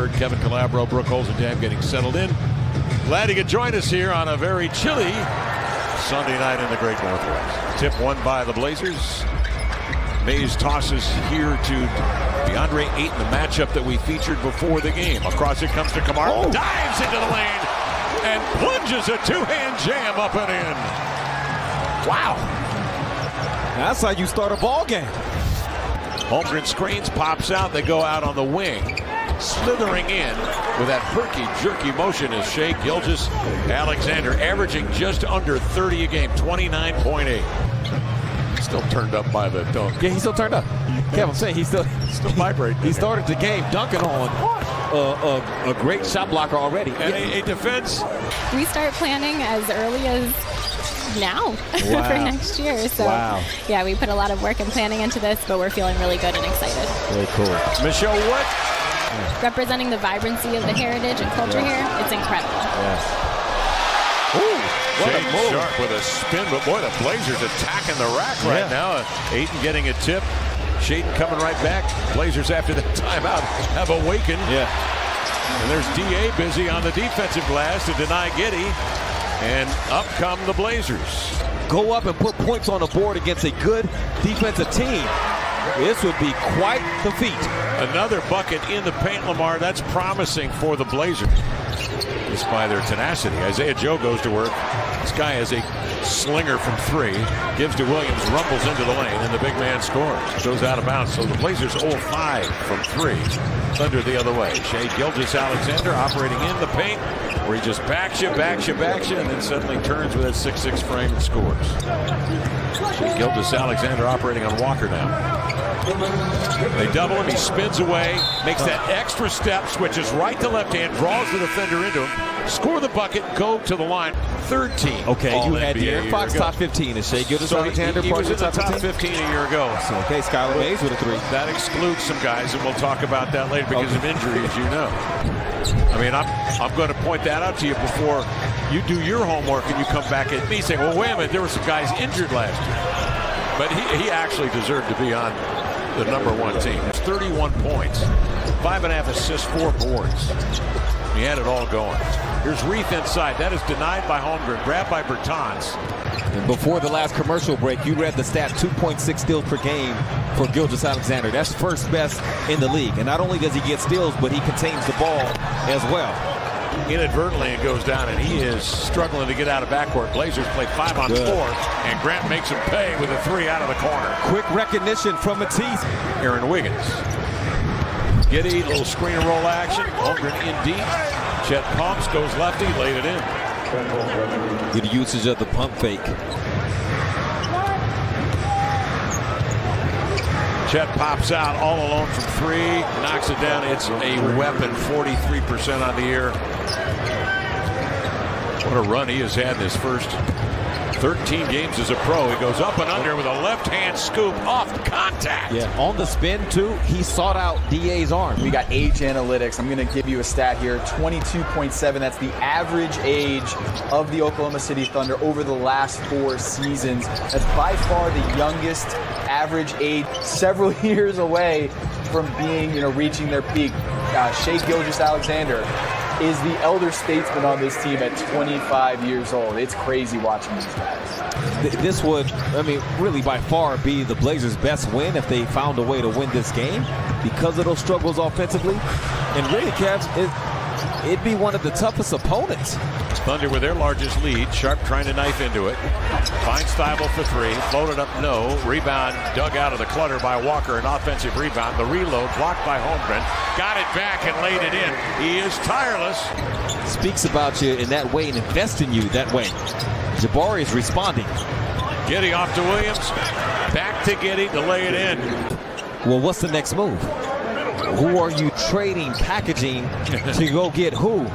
Bird, Kevin Calabro, Brooke Olzendam getting settled in. Glad you could join us here on a very chilly Sunday night in the Great Northwest. Tip won by the Blazers. Mays tosses here to DeAndre Ayton, the matchup that we featured before the game. Across it comes to Kamar. Oh. Dives into the lane and plunges a two-hand jam up and in. Wow. That's how you start a ball game. Holmgren screens, pops out. They go out on the wing. Slithering in with that herky-jerky motion is Shai Gilgeous-Alexander, averaging just under 30 a game, 29.8. Still turned up by the dunk. Yeah, he's still turned up. Yeah, I'm saying he's still vibrating. He started the game dunking on a great shot blocker already. And a defense. We start planning as early as now for next year. So yeah, we put a lot of work and planning into this, but we're feeling really good and excited. Very cool. Michelle Wood. Representing the vibrancy of the heritage and culture here, it's incredible. Ooh, what a move. Sharp with a spin, but boy, the Blazers attacking the rack right now. Ayton getting a tip. Shaden coming right back. Blazers after that timeout have awakened. And there's D.A. busy on the defensive glass to deny Giddey. And up come the Blazers. Go up and put points on the board against a good defensive team. This would be quite the feat. Another bucket in the paint, Lamar. That's promising for the Blazers. Just by their tenacity. Isaiah Joe goes to work. This guy is a slinger from three. Gives to Williams, rumbles into the lane, and the big man scores. Goes out of bounds. So the Blazers 0-5 from three. Thunder the other way. Shai Gilgeous-Alexander operating in the paint, where he just backs you, and then suddenly turns with a 6'6" frame and scores. Shai Gilgeous-Alexander operating on Walker now. They double him, he spins away, makes that extra step, switches right to left hand, draws the defender into him, score the bucket, go to the line. Third team. Okay, you had De'Aaron Fox top 15. Is Shai Gilgeous-Alexander he was in the top 15 a year ago. So, okay, Skylar Mays with a three. That excludes some guys, and we'll talk about that later because of injuries, you know. I mean, I'm going to point that out to you before you do your homework and you come back at me saying, well, wait a minute, there were some guys injured last year. But he actually deserved to be on the #1 team. 31 points, 5.5 assists, 4 boards. He had it all going. Here's Reith inside. That is denied by Holmgren, grabbed by Bertans. And before the last commercial break, you read the stat, 2.6 steals per game for Gilgeous-Alexander. That's first best in the league. And not only does he get steals, but he contains the ball as well. Inadvertently it goes down, and he is struggling to get out of backcourt. Blazers play 5 on 4, and Grant makes him pay with a 3 out of the corner. Quick recognition from Matisse. Aaron Wiggins. Giddey, little screen and roll action. Holmgren in deep. Chet pumps, goes lefty, laid it in. Good usage of the pump fake. Chet pops out all alone from 3, knocks it down. It's a weapon, 43% on the year. What a run he has had this first 13 games as a pro. He goes up and under with a left-hand scoop off contact. Yeah, on the spin, too, he sought out D.A.'s arm. We got age analytics. I'm going to give you a stat here, 22.7. That's the average age of the Oklahoma City Thunder over the last 4 seasons. That's by far the youngest average age, several years away from being, reaching their peak. Shai Gilgeous-Alexander is the elder statesman on this team at 25 years old. It's crazy watching these guys. This would, really by far be the Blazers' best win if they found a way to win this game because of those struggles offensively. And really, Cavs, it'd be one of the toughest opponents. Thunder with their largest lead. Sharp trying to knife into it. Finds Thybulle for 3. Floated up, no. Rebound dug out of the clutter by Walker. An offensive rebound. The reload blocked by Holmgren. Got it back and laid it in. He is tireless. Speaks about you in that way and invest in you that way. Jabari is responding. Giddey off to Williams. Back to Giddey to lay it in. Well, what's the next move? Who are you trading, packaging to go get who?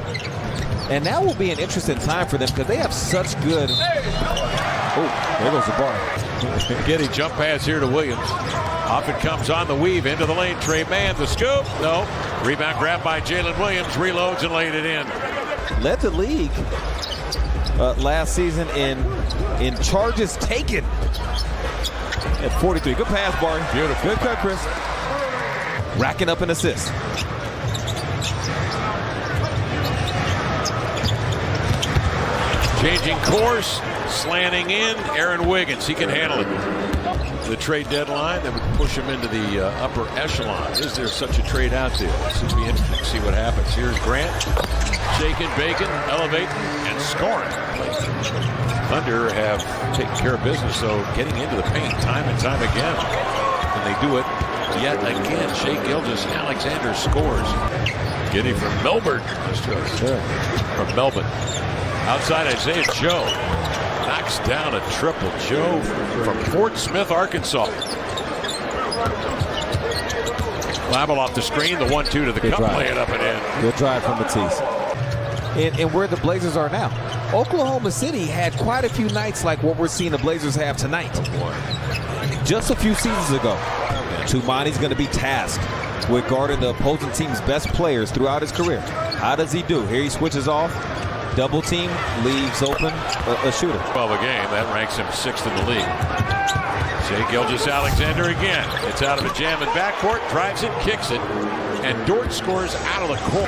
And that will be an interesting time for them because they have such good. Oh, there goes the bar. Giddey jump pass here to Williams. Off it comes on the weave into the lane. Trey Mann, the scoop. No. Rebound grabbed by Jalen Williams. Reloads and laid it in. Led the league last season in charges taken at 43. Good pass, Barry. Beautiful. Good cut, Chris. Racking up an assist. Changing course, slanting in, Aaron Wiggins. He can handle it. The trade deadline that would push him into the upper echelon. Is there such a trade out there? This would be interesting to see what happens. Here's Grant, shaking, baking, elevating, and scoring. Thunder have taken care of business, though, getting into the paint time and time again. And they do it yet again. Shai Gilgeous-Alexander scores. Getting from Melbourne. From Melbourne. Outside Isaiah Joe. Knocks down a triple. Joe from Fort Smith, Arkansas. Labble off the screen. The 1-2 to the cup. Lay it up and in. Good drive from Matisse. And where the Blazers are now. Oklahoma City had quite a few nights like what we're seeing the Blazers have tonight. Just a few seasons ago. Toumani's going to be tasked with guarding the opposing team's best players throughout his career. How does he do? Here he switches off. Double team, leaves open a shooter. 12 a game. That ranks him 6th in the league. Shai Gilgeous-Alexander again. Gets out of a jam in backcourt, drives it, kicks it, and Dort scores out of the corner.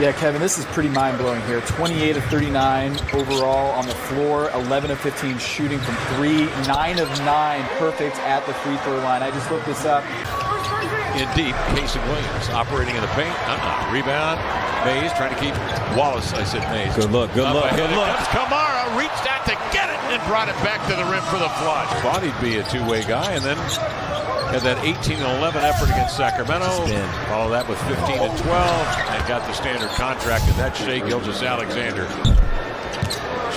Yeah, Kevin, this is pretty mind-blowing here. 28 of 39 overall on the floor, 11 of 15 shooting from 3, 9 of 9 perfect at the free throw line. I just looked this up. In deep, Casey Williams operating in the paint. Rebound. Mays trying to keep Wallace. I said Mays. Good look. Good look. Good look. Kamara reached out to get it and brought it back to the rim for the flush. Thought he'd be a two-way guy, and then had that 18-11 effort against Sacramento. Follow that with 15 and 12, and got the standard contract. And that's Shai Gilgeous-Alexander.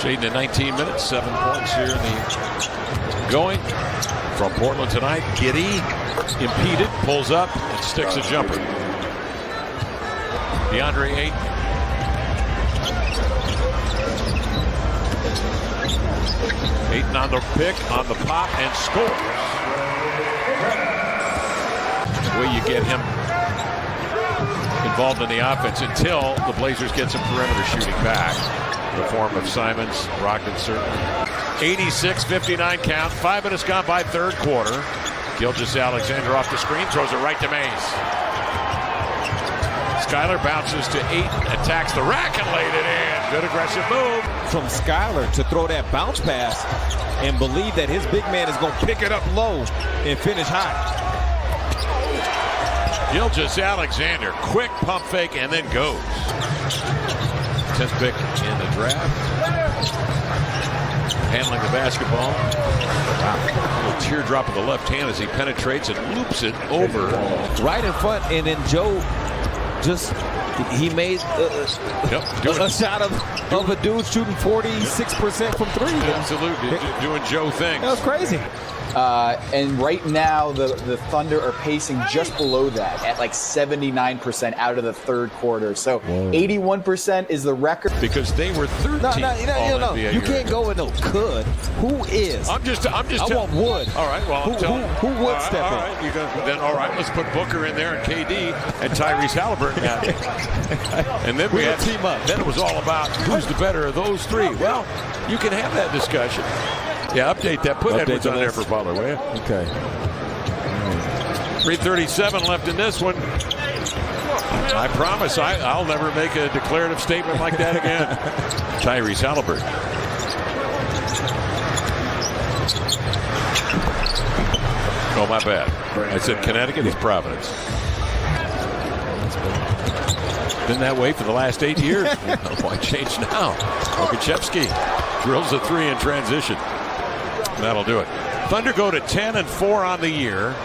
Shading at 19 minutes, 7 points here in the going. From Portland tonight, Giddey impeded, pulls up, and sticks a jumper. DeAndre Ayton. Ayton on the pick, on the pop, and scores. The way you get him involved in the offense until the Blazers get some perimeter shooting back. In the form of Simons, Brogdon certainly. 86-59 count. 5 minutes gone by third quarter. Gilgeous-Alexander off the screen, throws it right to Mays. Skyler bounces to Ayton, attacks the rack and laid it in. Good aggressive move. From Skyler to throw that bounce pass and believe that his big man is going to pick it up low and finish high. Gilgeous-Alexander, quick pump fake and then goes. 10th pick in the draft. Handling the basketball. Wow. A little teardrop of the left hand as he penetrates and loops it over. Right in front, and then Joe he made a shot of a dude shooting 46% from 3. Absolutely, doing Joe things. That was crazy. And right now, the Thunder are pacing just below that at like 79% out of the third quarter. So 81% is the record. Because they were 13th. No. You can't go with no could. Who is? I'm just. I want Wood. All right. Well, who would step in? All right. Then all right. Let's put Booker in there and KD and Tyrese Halliburton. And then we had team up. Then it was all about who's the better of those three. Well, you can have that discussion. Yeah, update that. Put Edwards on there for Butler, will you? Okay. 3:37 left in this one. I promise I'll never make a declarative statement like that again. Tyrese Halliburton. Oh, my bad. I said Connecticut. It's Providence. Been that way for the last 8 years. Why change now? Okachevsky drills a 3 in transition. That'll do it. Thunder go to 10-4 on the year,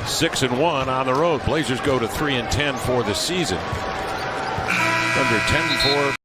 6-1 on the road. Blazers go to 3-10 for the season. Thunder 10-4.